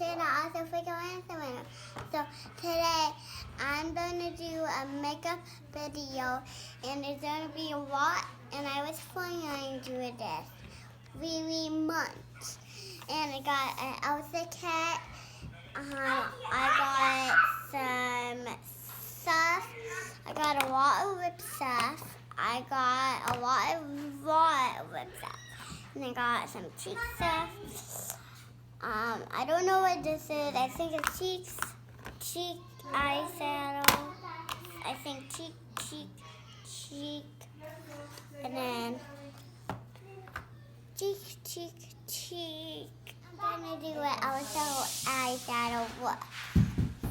and I also forgot my Instagram. So today I'm going to do a makeup video, and it's going to be a lot, and I was planning to do this 3 months. And I got an Elsa kit. I got some stuff. I got a lot of lip stuff. I got a lot of lip stuff. And I got some cheek stuff. I don't know what this is. I think it's cheek eyeshadow. I think cheek. And then cheek. I'm gonna do an Elsa eyeshadow look.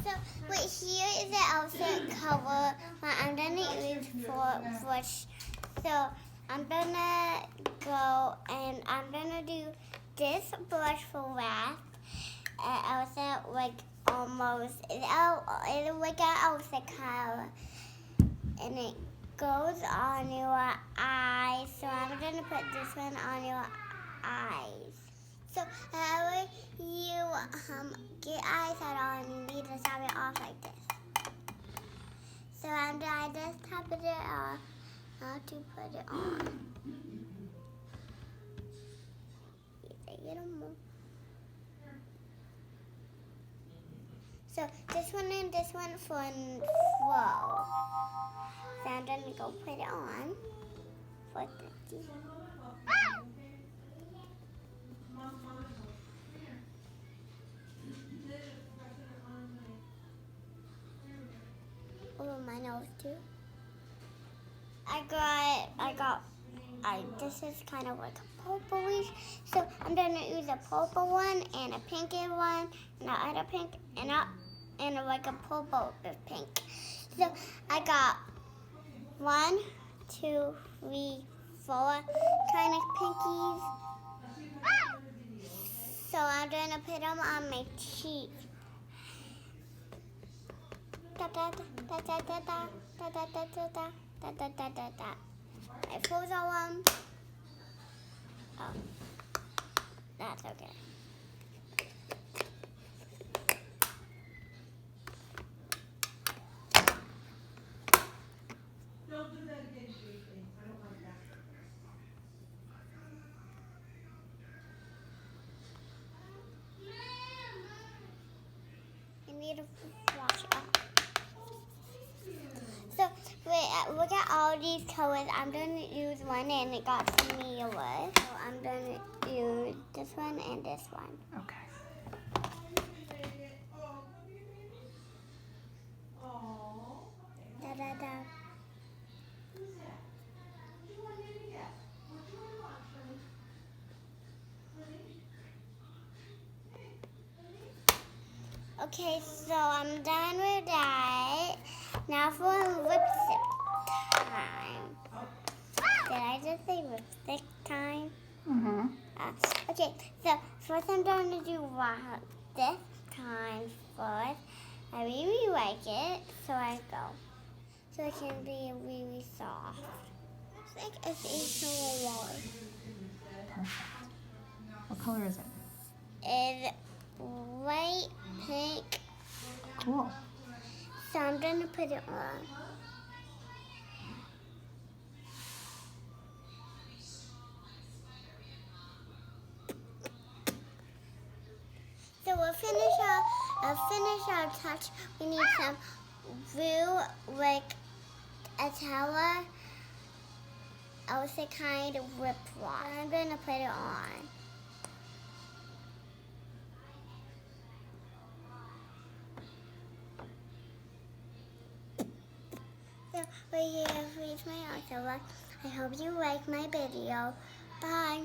So wait, here is the Elsa cover that I'm gonna use for. So I'm gonna go and I'm gonna do this blush for last. Elsa like almost it's like an Elsa color, and it goes on your eyes. So I'm gonna put this one on your eyes. So however you get eyeshadow on, you need to tap it off like this. So I just tap it off. How to put it on. So this one and this one for flow. So I'm gonna go put it on for 50. Over my nose too. This is kind of like a purplish. So I'm gonna use a purple one and a pinky one and the other pink and like a purple with pink. So I got 1, 2, 3, 4 kind of pinkies. So I'm gonna put them on my cheek. Da da da da da da da da da da da da da da da. I froze all them. Oh, that's okay. Don't do that again, Sweetie. I don't like that. I need to wash it up. So, wait, look at all these colors. I'm going to use one and it got some yellow. So I'm going to use this one and this one. Okay. Da da da. Okay, so I'm done with that. Now for lipstick time. Did I just say lipstick time? Mm-hmm. Okay, so first I'm going to do this time first. I really like it, so I go. So it can be really soft. It's like a facial wall. Perfect. What color is it? It's white, pink. Cool. So I'm going to put it on. So we'll finish our touch. We need some blue, like a tower, Elsa kind of lip gloss. I'm going to put it on. So we have reached my Elsa look. I hope you like my video. Bye.